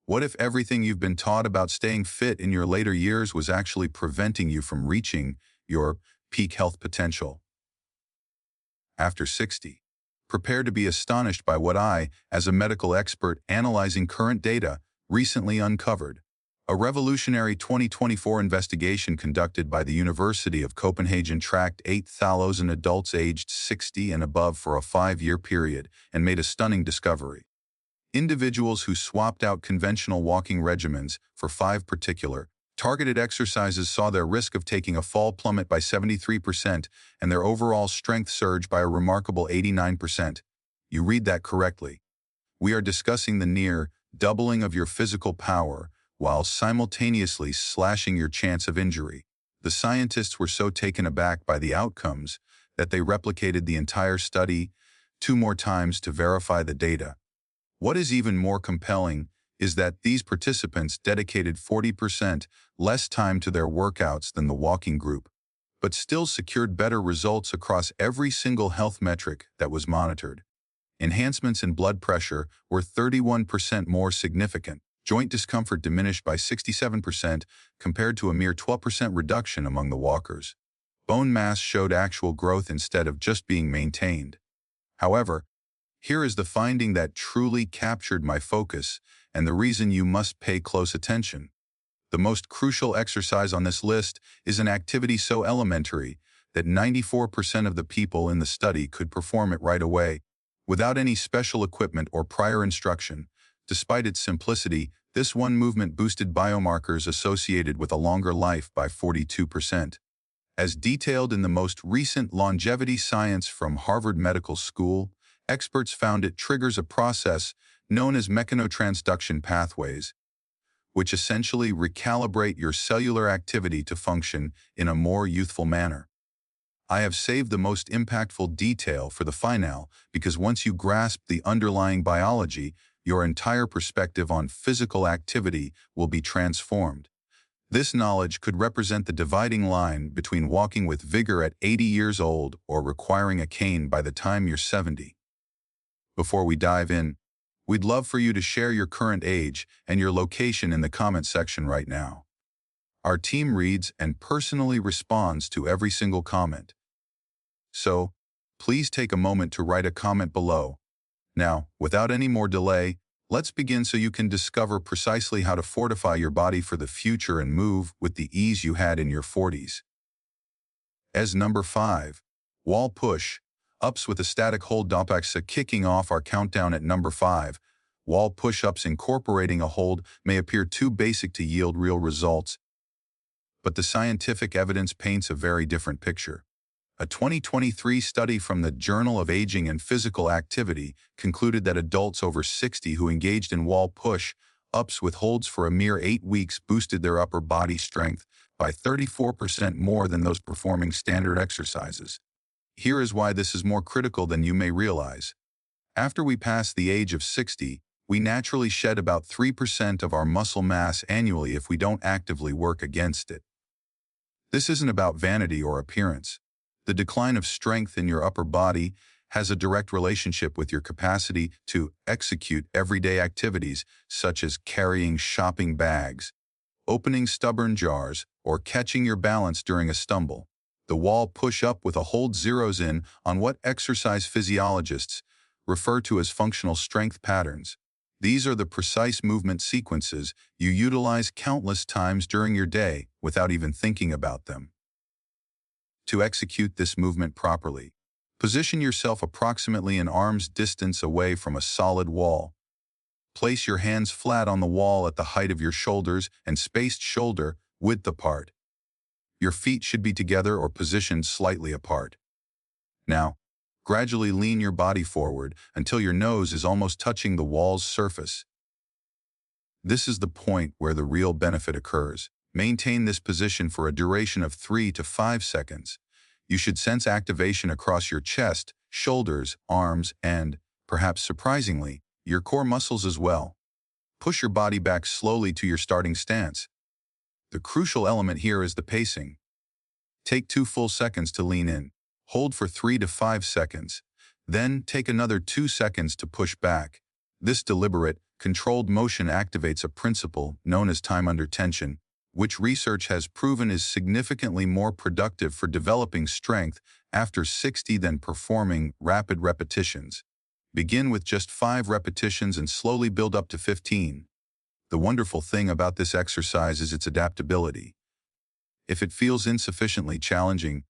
What if everything you've been taught about staying fit in your later years was actually preventing you from reaching your peak health potential? After 60, prepare to be astonished by what I, as a medical expert analyzing current data, recently uncovered. A revolutionary 2024 investigation conducted by the University of Copenhagen tracked 8,000 adults aged 60 and above for a 5-year period and made a stunning discovery. Individuals who swapped out conventional walking regimens for 5 particular, targeted exercises saw their risk of taking a fall plummet by 73% and their overall strength surge by a remarkable 89%. You read that correctly. We are discussing the near doubling of your physical power while simultaneously slashing your chance of injury. The scientists were so taken aback by the outcomes that they replicated the entire study 2 more times to verify the data. What is even more compelling is that these participants dedicated 40% less time to their workouts than the walking group, but still secured better results across every single health metric that was monitored. Enhancements in blood pressure were 31% more significant. Joint discomfort diminished by 67% compared to a mere 12% reduction among the walkers. Bone mass showed actual growth instead of just being maintained. However, here is the finding that truly captured my focus and the reason you must pay close attention. The most crucial exercise on this list is an activity so elementary that 94% of the people in the study could perform it right away, without any special equipment or prior instruction. Despite its simplicity, this one movement boosted biomarkers associated with a longer life by 42%. As detailed in the most recent longevity science from Harvard Medical School, experts found it triggers a process known as mechanotransduction pathways, which essentially recalibrate your cellular activity to function in a more youthful manner. I have saved the most impactful detail for the finale because once you grasp the underlying biology, your entire perspective on physical activity will be transformed. This knowledge could represent the dividing line between walking with vigor at 80 years old or requiring a cane by the time you're 70. Before we dive in, we'd love for you to share your current age and your location in the comment section right now. Our team reads and personally responds to every single comment. So, please take a moment to write a comment below. Now, without any more delay, let's begin so you can discover precisely how to fortify your body for the future and move with the ease you had in your 40s. As number 5, wall push-ups with a static hold. Dopaxa kicking off our countdown at number 5. Wall push-ups incorporating a hold may appear too basic to yield real results, but the scientific evidence paints a very different picture. A 2023 study from the Journal of Aging and Physical Activity concluded that adults over 60 who engaged in wall push-ups with holds for a mere 8 weeks boosted their upper body strength by 34% more than those performing standard exercises. Here is why this is more critical than you may realize. After we pass the age of 60, we naturally shed about 3% of our muscle mass annually if we don't actively work against it. This isn't about vanity or appearance. The decline of strength in your upper body has a direct relationship with your capacity to execute everyday activities such as carrying shopping bags, opening stubborn jars, or catching your balance during a stumble. The wall push-up with a hold zeroes in on what exercise physiologists refer to as functional strength patterns. These are the precise movement sequences you utilize countless times during your day without even thinking about them. To execute this movement properly, position yourself approximately an arm's distance away from a solid wall. Place your hands flat on the wall at the height of your shoulders and spaced shoulder width apart. Your feet should be together or positioned slightly apart. Now, gradually lean your body forward until your nose is almost touching the wall's surface. This is the point where the real benefit occurs. Maintain this position for a duration of 3 to 5 seconds. You should sense activation across your chest, shoulders, arms, and, perhaps surprisingly, your core muscles as well. Push your body back slowly to your starting stance. The crucial element here is the pacing. Take 2 full seconds to lean in. Hold for 3 to 5 seconds. Then take another 2 seconds to push back. This deliberate, controlled motion activates a principle known as time under tension, which research has proven is significantly more productive for developing strength after 60 than performing rapid repetitions. Begin with just 5 repetitions and slowly build up to 15. The wonderful thing about this exercise is its adaptability. If it feels insufficiently challenging,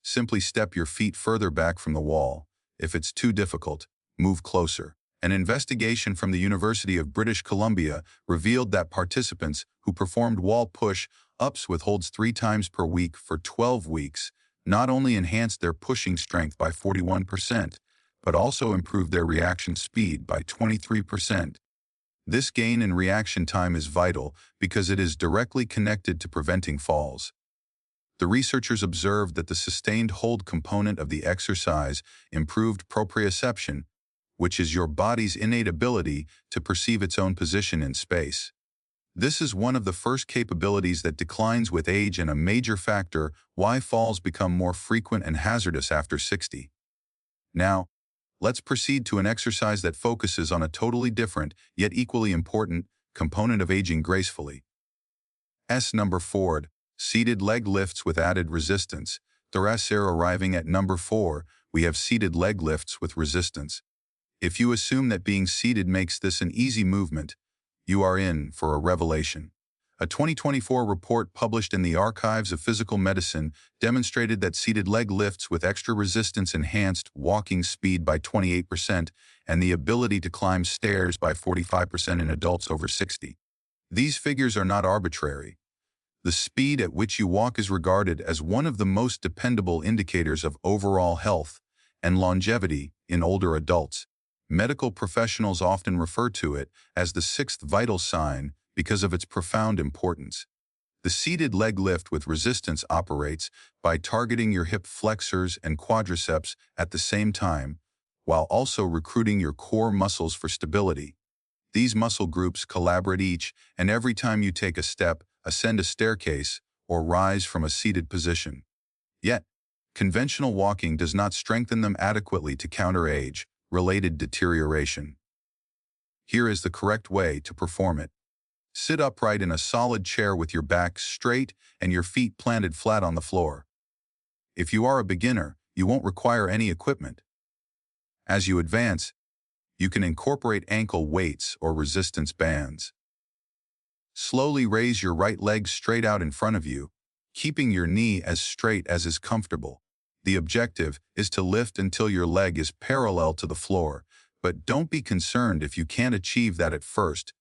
simply step your feet further back from the wall. If it's too difficult, move closer. An investigation from the University of British Columbia revealed that participants who performed wall push-ups with holds 3 times per week for 12 weeks not only enhanced their pushing strength by 41%, but also improved their reaction speed by 23%. This gain in reaction time is vital because it is directly connected to preventing falls. The researchers observed that the sustained hold component of the exercise improved proprioception, which is your body's innate ability to perceive its own position in space. This is one of the first capabilities that declines with age and a major factor why falls become more frequent and hazardous after 60. Now, let's proceed to an exercise that focuses on a totally different, yet equally important, component of aging gracefully. Number 4, seated leg lifts with added resistance. Arriving at number 4, we have seated leg lifts with resistance. If you assume that being seated makes this an easy movement, you are in for a revelation. A 2024 report published in the Archives of Physical Medicine demonstrated that seated leg lifts with extra resistance enhanced walking speed by 28% and the ability to climb stairs by 45% in adults over 60. These figures are not arbitrary. The speed at which you walk is regarded as one of the most dependable indicators of overall health and longevity in older adults. Medical professionals often refer to it as the 6th vital sign because of its profound importance. The seated leg lift with resistance operates by targeting your hip flexors and quadriceps at the same time, while also recruiting your core muscles for stability. These muscle groups collaborate each and every time you take a step, ascend a staircase, or rise from a seated position. Yet, conventional walking does not strengthen them adequately to counter age-related deterioration. Here is the correct way to perform it. Sit upright in a solid chair with your back straight and your feet planted flat on the floor. If you are a beginner, you won't require any equipment. As you advance, you can incorporate ankle weights or resistance bands. Slowly raise your right leg straight out in front of you, keeping your knee as straight as is comfortable. The objective is to lift until your leg is parallel to the floor, but don't be concerned if you can't achieve that at first.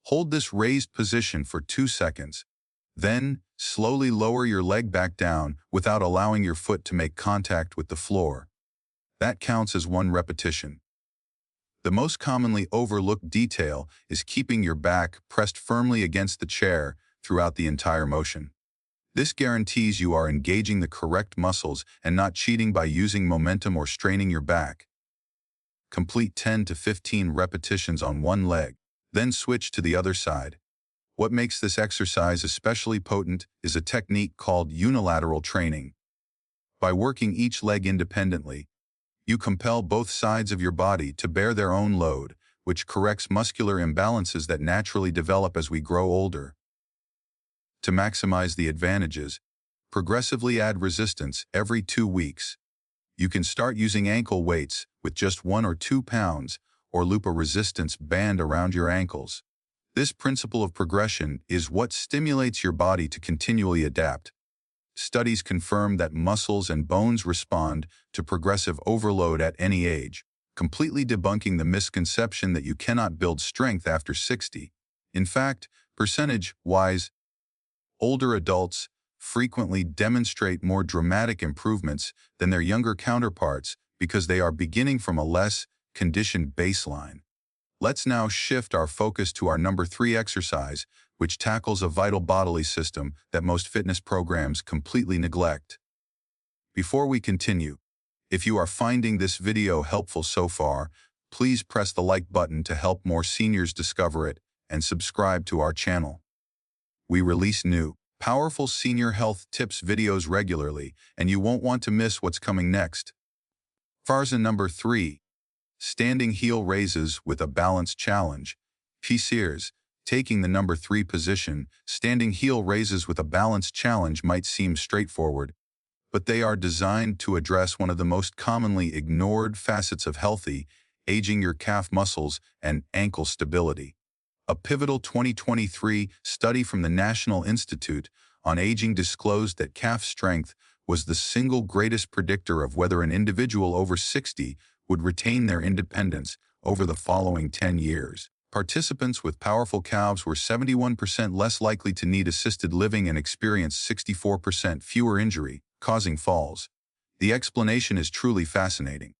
Hold this raised position for 2 seconds. Then, slowly lower your leg back down without allowing your foot to make contact with the floor. That counts as 1 repetition. The most commonly overlooked detail is keeping your back pressed firmly against the chair throughout the entire motion. This guarantees you are engaging the correct muscles and not cheating by using momentum or straining your back. Complete 10 to 15 repetitions on one leg, then switch to the other side. What makes this exercise especially potent is a technique called unilateral training. By working each leg independently, you compel both sides of your body to bear their own load, which corrects muscular imbalances that naturally develop as we grow older. To maximize the advantages, progressively add resistance every 2 weeks. You can start using ankle weights with just 1 or 2 pounds, or loop a resistance band around your ankles. This principle of progression is what stimulates your body to continually adapt. Studies confirm that muscles and bones respond to progressive overload at any age, completely debunking the misconception that you cannot build strength after 60. In fact, percentage-wise, older adults frequently demonstrate more dramatic improvements than their younger counterparts because they are beginning from a less conditioned baseline. Let's now shift our focus to our number 3 exercise, which tackles a vital bodily system that most fitness programs completely neglect. Before we continue, if you are finding this video helpful so far, please press the like button to help more seniors discover it and subscribe to our channel. We release new, powerful senior health tips videos regularly, and you won't want to miss what's coming next. Number 3. Standing heel raises with a balance challenge. PCers, taking the number 3 position, standing heel raises with a balanced challenge might seem straightforward, but they are designed to address one of the most commonly ignored facets of healthy, aging your calf muscles and ankle stability. A pivotal 2023 study from the National Institute on Aging disclosed that calf strength was the single greatest predictor of whether an individual over 60 would retain their independence over the following 10 years. Participants with powerful calves were 71% less likely to need assisted living and experienced 64% fewer injury, causing falls. The explanation is truly fascinating.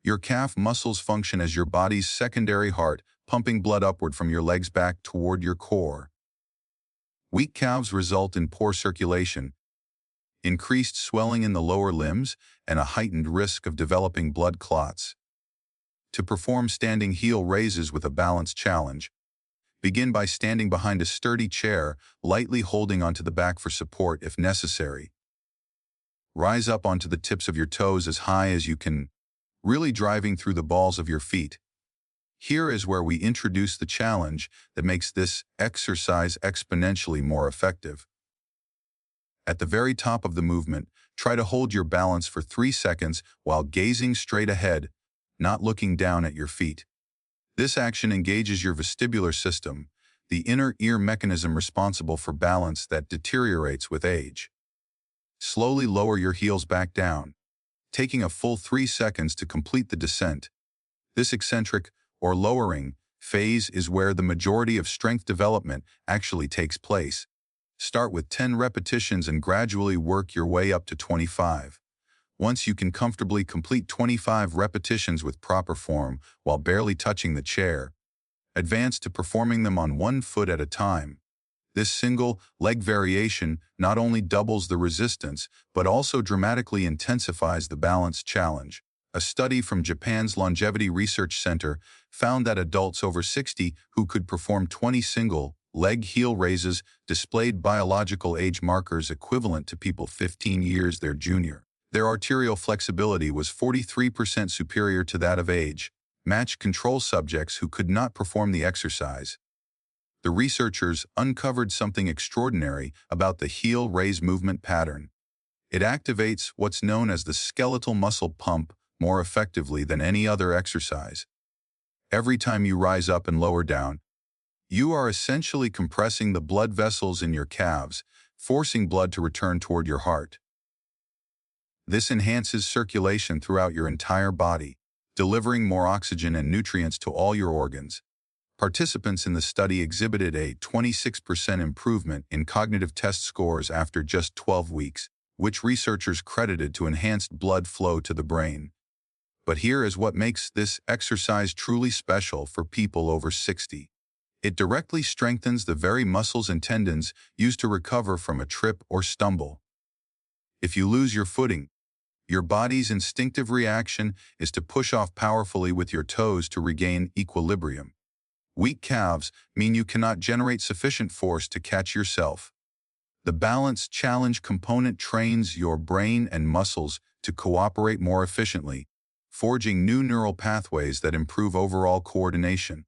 Your calf muscles function as your body's secondary heart, pumping blood upward from your legs back toward your core. Weak calves result in poor circulation, increased swelling in the lower limbs, and a heightened risk of developing blood clots. To perform standing heel raises with a balanced challenge, begin by standing behind a sturdy chair, lightly holding onto the back for support if necessary. Rise up onto the tips of your toes as high as you can, really driving through the balls of your feet. Here is where we introduce the challenge that makes this exercise exponentially more effective. At the very top of the movement, try to hold your balance for 3 seconds while gazing straight ahead, not looking down at your feet. This action engages your vestibular system, the inner ear mechanism responsible for balance that deteriorates with age. Slowly lower your heels back down, taking a full 3 seconds to complete the descent. This eccentric, or lowering, phase is where the majority of strength development actually takes place. Start with 10 repetitions and gradually work your way up to 25. Once you can comfortably complete 25 repetitions with proper form while barely touching the chair, advance to performing them on one foot at a time. This single leg variation not only doubles the resistance, but also dramatically intensifies the balance challenge. A study from Japan's Longevity Research Center found that adults over 60 who could perform 20 single-leg heel raises displayed biological age markers equivalent to people 15 years their junior. Their arterial flexibility was 43% superior to that of age-matched control subjects who could not perform the exercise. The researchers uncovered something extraordinary about the heel raise movement pattern. It activates what's known as the skeletal muscle pump more effectively than any other exercise. Every time you rise up and lower down, you are essentially compressing the blood vessels in your calves, forcing blood to return toward your heart. This enhances circulation throughout your entire body, delivering more oxygen and nutrients to all your organs. Participants in the study exhibited a 26% improvement in cognitive test scores after just 12 weeks, which researchers credited to enhanced blood flow to the brain. But here is what makes this exercise truly special for people over 60. It directly strengthens the very muscles and tendons used to recover from a trip or stumble. If you lose your footing, your body's instinctive reaction is to push off powerfully with your toes to regain equilibrium. Weak calves mean you cannot generate sufficient force to catch yourself. The balance challenge component trains your brain and muscles to cooperate more efficiently, forging new neural pathways that improve overall coordination.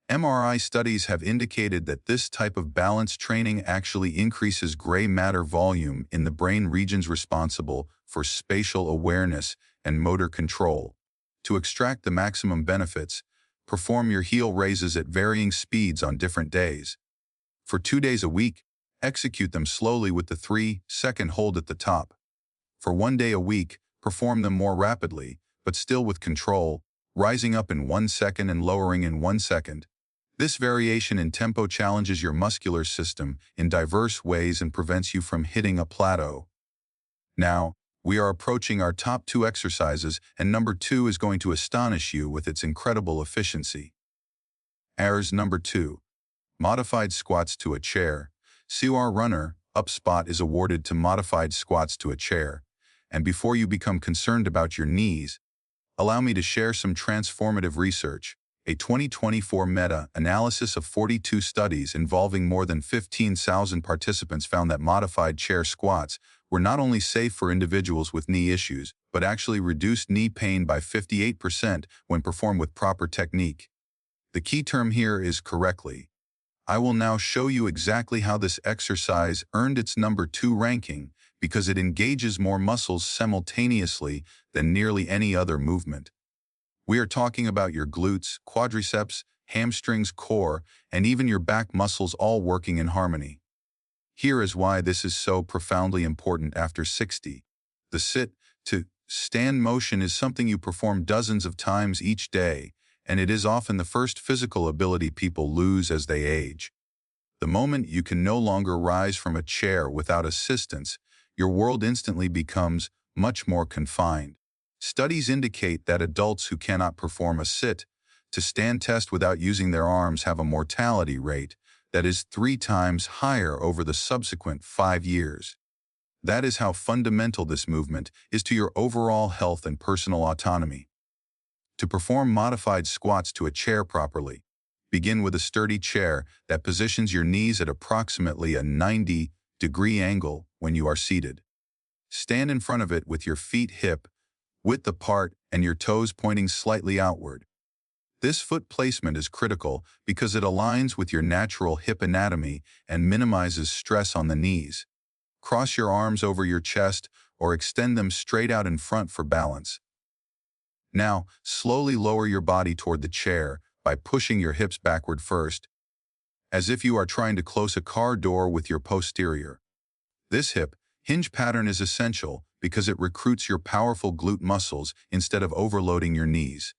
MRI studies have indicated that this type of balance training actually increases gray matter volume in the brain regions responsible for spatial awareness and motor control. To extract the maximum benefits, perform your heel raises at varying speeds on different days. For 2 days a week, execute them slowly with the 3-second hold at the top. For 1 day a week, perform them more rapidly, but still with control, rising up in 1 second and lowering in 1 second. This variation in tempo challenges your muscular system in diverse ways and prevents you from hitting a plateau. Now, we are approaching our top 2 exercises, and number 2 is going to astonish you with its incredible efficiency. ARS number 2. Modified squats to a chair. CR Runner Up spot is awarded to modified squats to a chair. And before you become concerned about your knees, allow me to share some transformative research. A 2024 meta-analysis of 42 studies involving more than 15,000 participants found that modified chair squats were not only safe for individuals with knee issues, but actually reduced knee pain by 58% when performed with proper technique. The key term here is correctly. I will now show you exactly how this exercise earned its number 2 ranking because it engages more muscles simultaneously than nearly any other movement. We are talking about your glutes, quadriceps, hamstrings, core, and even your back muscles all working in harmony. Here is why this is so profoundly important after 60. The sit to stand motion is something you perform dozens of times each day, and it is often the first physical ability people lose as they age. The moment you can no longer rise from a chair without assistance, your world instantly becomes much more confined. Studies indicate that adults who cannot perform a sit-to-stand test without using their arms have a mortality rate that is 3 times higher over the subsequent 5 years. That is how fundamental this movement is to your overall health and personal autonomy. To perform modified squats to a chair properly, begin with a sturdy chair that positions your knees at approximately a 90-degree angle when you are seated. Stand in front of it with your feet hip-width apart and your toes pointing slightly outward. This foot placement is critical because it aligns with your natural hip anatomy and minimizes stress on the knees. Cross your arms over your chest or extend them straight out in front for balance. Now, slowly lower your body toward the chair by pushing your hips backward first, as if you are trying to close a car door with your posterior. This hip hinge pattern is essential because it recruits your powerful glute muscles instead of overloading your knees.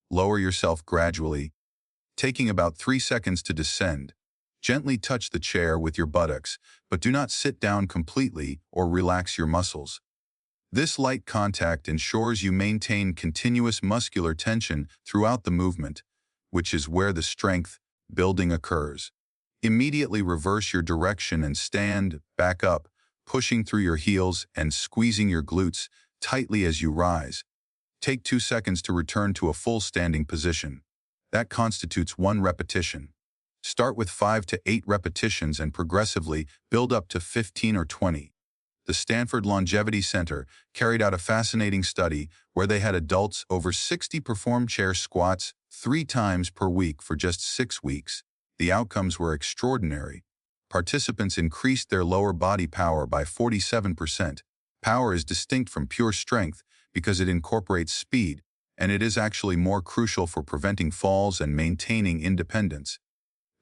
Lower yourself gradually, taking about 3 seconds to descend. Gently touch the chair with your buttocks, but do not sit down completely or relax your muscles. This light contact ensures you maintain continuous muscular tension throughout the movement, which is where the strength building occurs. Immediately reverse your direction and stand back up, pushing through your heels and squeezing your glutes tightly as you rise. Take 2 seconds to return to a full standing position. That constitutes 1 repetition. Start with 5 to 8 repetitions and progressively build up to 15 or 20. The Stanford Longevity Center carried out a fascinating study where they had adults over 60 perform chair squats 3 times per week for just 6 weeks. The outcomes were extraordinary. Participants increased their lower body power by 47%. Power is distinct from pure strength because it incorporates speed, and it is actually more crucial for preventing falls and maintaining independence.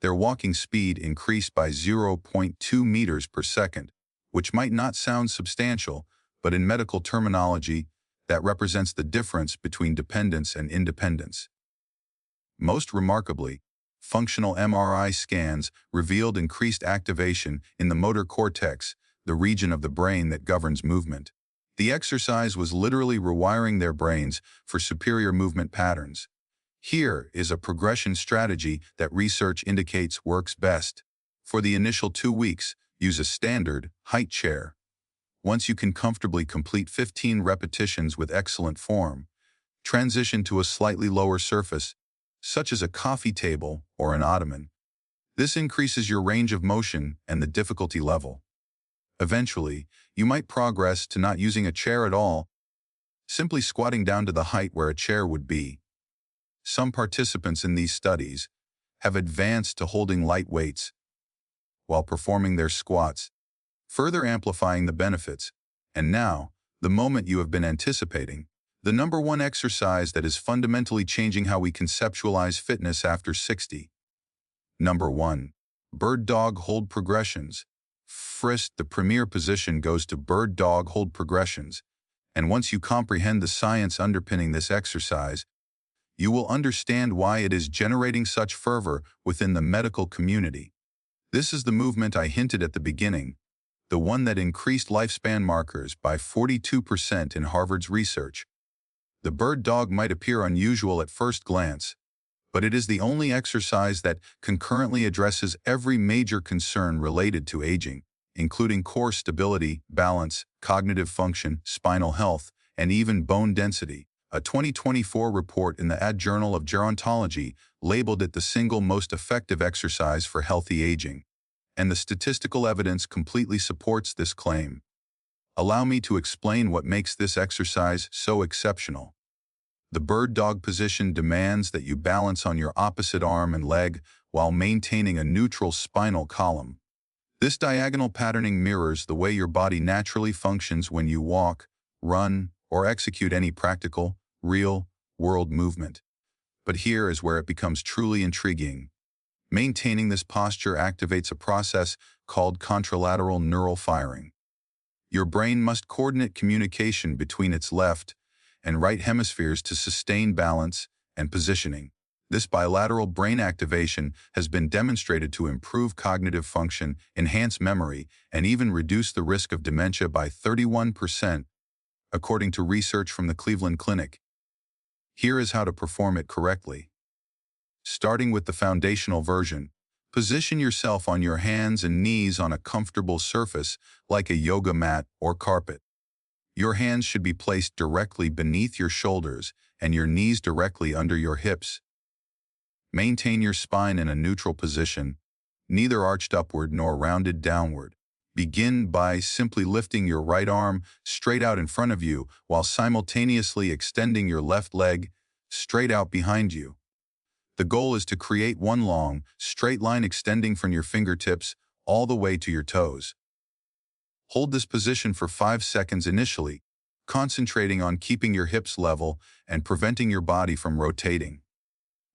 Their walking speed increased by 0.2 meters per second, which might not sound substantial, but in medical terminology, that represents the difference between dependence and independence. Most remarkably, functional MRI scans revealed increased activation in the motor cortex, the region of the brain that governs movement. The exercise was literally rewiring their brains for superior movement patterns. Here is a progression strategy that research indicates works best. For the initial 2 weeks, use a standard height chair. Once you can comfortably complete 15 repetitions with excellent form, transition to a slightly lower surface, such as a coffee table or an ottoman. This increases your range of motion and the difficulty level. Eventually, you might progress to not using a chair at all, simply squatting down to the height where a chair would be. Some participants in these studies have advanced to holding light weights while performing their squats, further amplifying the benefits. And now, the moment you have been anticipating, the number 1 exercise that is fundamentally changing how we conceptualize fitness after 60. Number 1. Bird Dog Hold Progressions. First, the premier position goes to Bird Dog Hold Progressions, and once you comprehend the science underpinning this exercise, you will understand why it is generating such fervor within the medical community. This is the movement I hinted at the beginning, the one that increased lifespan markers by 42% in Harvard's research. The bird dog might appear unusual at first glance, but it is the only exercise that concurrently addresses every major concern related to aging, including core stability, balance, cognitive function, spinal health, and even bone density. A 2024 report in the Ad Journal of Gerontology labeled it the single most effective exercise for healthy aging, and the statistical evidence completely supports this claim. Allow me to explain what makes this exercise so exceptional. The bird dog position demands that you balance on your opposite arm and leg while maintaining a neutral spinal column. This diagonal patterning mirrors the way your body naturally functions when you walk, run, or execute any practical, real-world movement. But here is where it becomes truly intriguing. Maintaining this posture activates a process called contralateral neural firing. Your brain must coordinate communication between its left and right hemispheres to sustain balance and positioning. This bilateral brain activation has been demonstrated to improve cognitive function, enhance memory, and even reduce the risk of dementia by 31%, according to research from the Cleveland Clinic. Here is how to perform it correctly. Starting with the foundational version, position yourself on your hands and knees on a comfortable surface like a yoga mat or carpet. Your hands should be placed directly beneath your shoulders and your knees directly under your hips. Maintain your spine in a neutral position, neither arched upward nor rounded downward. Begin by simply lifting your right arm straight out in front of you while simultaneously extending your left leg straight out behind you. The goal is to create one long, straight line extending from your fingertips all the way to your toes. Hold this position for 5 seconds initially, concentrating on keeping your hips level and preventing your body from rotating.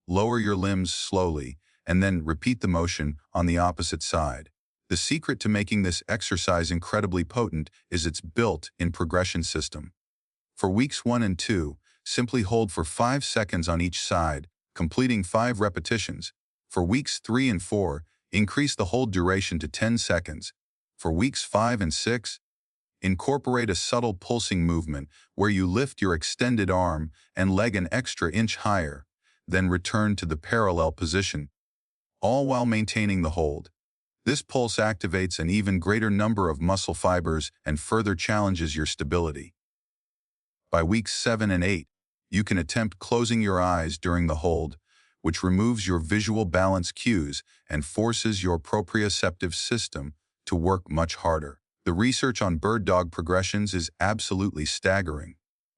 Lower your limbs slowly, and then repeat the motion on the opposite side. The secret to making this exercise incredibly potent is its built-in progression system. For weeks 1 and 2, simply hold for 5 seconds on each side, completing 5 repetitions. For weeks 3 and 4, increase the hold duration to 10 seconds. For weeks 5 and 6, incorporate a subtle pulsing movement where you lift your extended arm and leg an extra inch higher, then return to the parallel position, all while maintaining the hold. This pulse activates an even greater number of muscle fibers and further challenges your stability. By weeks 7 and 8, you can attempt closing your eyes during the hold, which removes your visual balance cues and forces your proprioceptive system to work much harder. The research on bird dog progressions is absolutely staggering.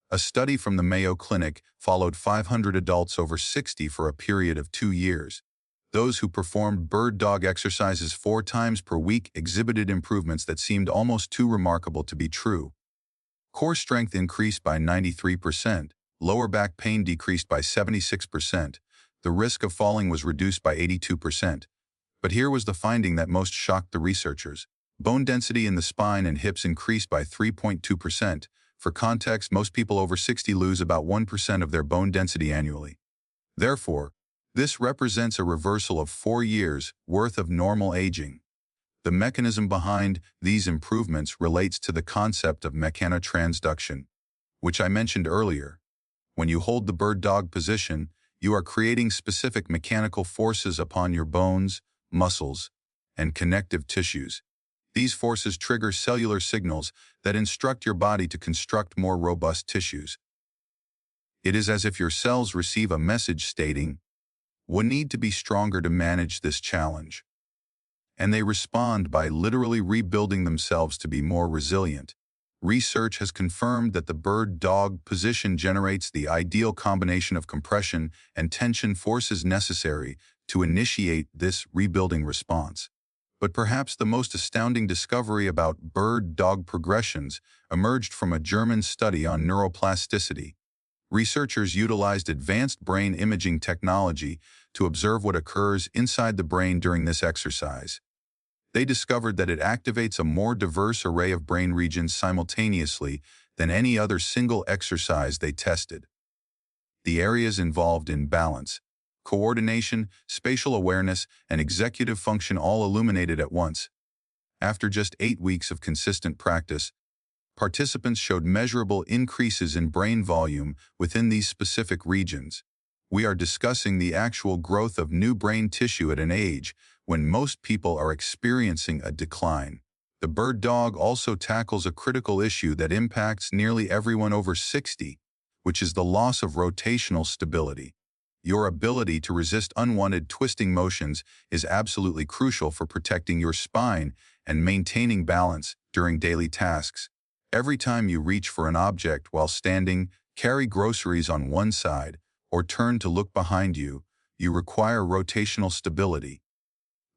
A study from the Mayo Clinic followed 500 adults over 60 for a period of 2 years. Those who performed bird dog exercises 4 times per week exhibited improvements that seemed almost too remarkable to be true. Core strength increased by 93%, lower back pain decreased by 76%, the risk of falling was reduced by 82%. But here was the finding that most shocked the researchers. Bone density in the spine and hips increased by 3.2%. For context, most people over 60 lose about 1% of their bone density annually. Therefore, this represents a reversal of 4 years' worth of normal aging. The mechanism behind these improvements relates to the concept of mechanotransduction, which I mentioned earlier. When you hold the bird dog position, you are creating specific mechanical forces upon your bones, muscles, and connective tissues. These forces trigger cellular signals that instruct your body to construct more robust tissues. It is as if your cells receive a message stating, "We need to be stronger to manage this challenge." And they respond by literally rebuilding themselves to be more resilient. Research has confirmed that the bird dog position generates the ideal combination of compression and tension forces necessary to initiate this rebuilding response. But perhaps the most astounding discovery about bird dog progressions emerged from a German study on neuroplasticity. Researchers utilized advanced brain imaging technology to observe what occurs inside the brain during this exercise. They discovered that it activates a more diverse array of brain regions simultaneously than any other single exercise they tested. The areas involved in balance, coordination, spatial awareness, and executive function all illuminated at once. After just 8 weeks of consistent practice, participants showed measurable increases in brain volume within these specific regions. We are discussing the actual growth of new brain tissue at an age when most people are experiencing a decline. The bird dog also tackles a critical issue that impacts nearly everyone over 60, which is the loss of rotational stability. Your ability to resist unwanted twisting motions is absolutely crucial for protecting your spine and maintaining balance during daily tasks. Every time you reach for an object while standing, Carry groceries on one side or turn to look behind you, you require rotational stability.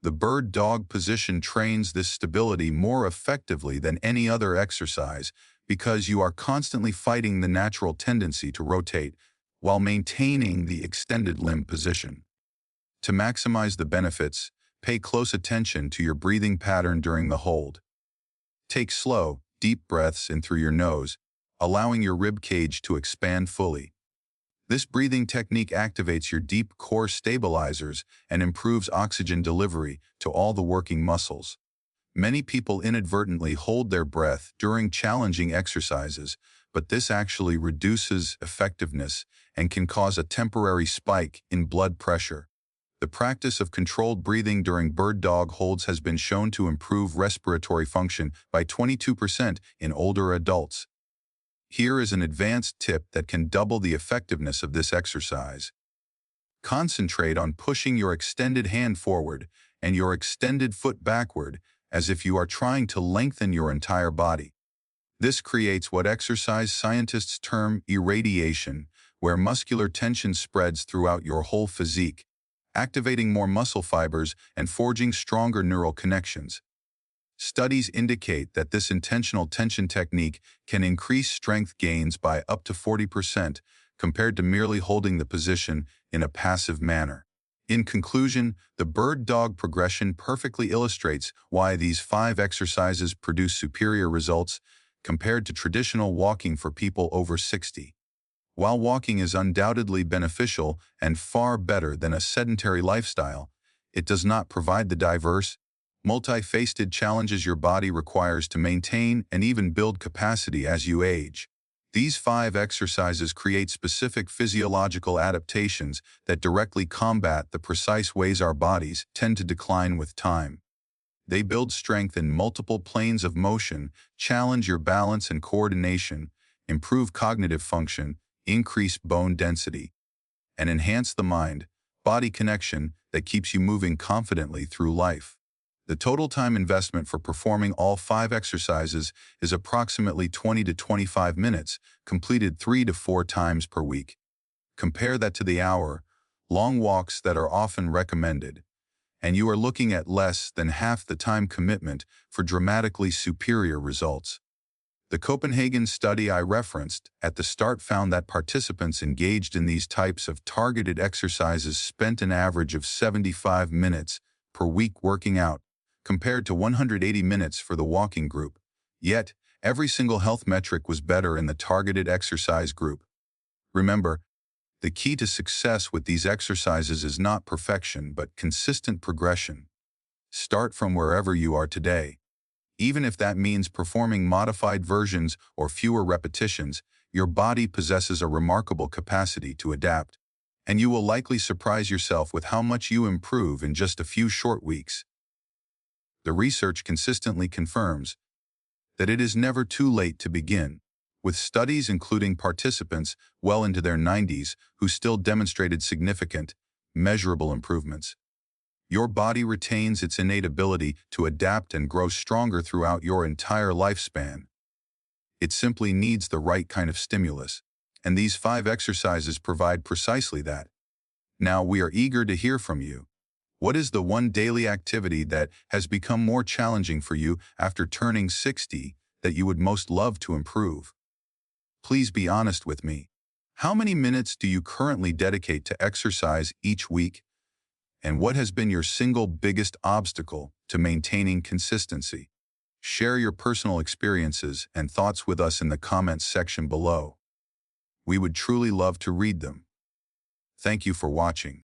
The bird dog position trains this stability more effectively than any other exercise because you are constantly fighting the natural tendency to rotate while maintaining the extended limb position. To maximize the benefits, pay close attention to your breathing pattern during the hold. Take slow, deep breaths in through your nose, allowing your rib cage to expand fully. This breathing technique activates your deep core stabilizers and improves oxygen delivery to all the working muscles. Many people inadvertently hold their breath during challenging exercises, but this actually reduces effectiveness and can cause a temporary spike in blood pressure. The practice of controlled breathing during bird dog holds has been shown to improve respiratory function by 22% in older adults. Here is an advanced tip that can double the effectiveness of this exercise. Concentrate on pushing your extended hand forward and your extended foot backward as if you are trying to lengthen your entire body. This creates what exercise scientists term irradiation, where muscular tension spreads throughout your whole physique, activating more muscle fibers and forging stronger neural connections. Studies indicate that this intentional tension technique can increase strength gains by up to 40% compared to merely holding the position in a passive manner. In conclusion, the bird dog progression perfectly illustrates why these 5 exercises produce superior results compared to traditional walking for people over 60. While walking is undoubtedly beneficial and far better than a sedentary lifestyle, it does not provide the diverse, multifaceted challenges your body requires to maintain and even build capacity as you age. These 5 exercises create specific physiological adaptations that directly combat the precise ways our bodies tend to decline with time. They build strength in multiple planes of motion, challenge your balance and coordination, improve cognitive function, increase bone density, and enhance the mind-body connection that keeps you moving confidently through life. The total time investment for performing all 5 exercises is approximately 20 to 25 minutes, completed 3 to 4 times per week. Compare that to the hour-long walks that are often recommended, and you are looking at less than half the time commitment for dramatically superior results. The Copenhagen study I referenced at the start found that participants engaged in these types of targeted exercises spent an average of 75 minutes per week working out, compared to 180 minutes for the walking group. Yet, every single health metric was better in the targeted exercise group. Remember, the key to success with these exercises is not perfection but consistent progression. Start from wherever you are today. Even if that means performing modified versions or fewer repetitions, your body possesses a remarkable capacity to adapt, and you will likely surprise yourself with how much you improve in just a few short weeks. The research consistently confirms that it is never too late to begin, with studies including participants well into their 90s who still demonstrated significant, measurable improvements. Your body retains its innate ability to adapt and grow stronger throughout your entire lifespan. It simply needs the right kind of stimulus, and these 5 exercises provide precisely that. Now we are eager to hear from you. What is the one daily activity that has become more challenging for you after turning 60 that you would most love to improve? Please be honest with me. How many minutes do you currently dedicate to exercise each week? And what has been your single biggest obstacle to maintaining consistency? Share your personal experiences and thoughts with us in the comments section below. We would truly love to read them. Thank you for watching.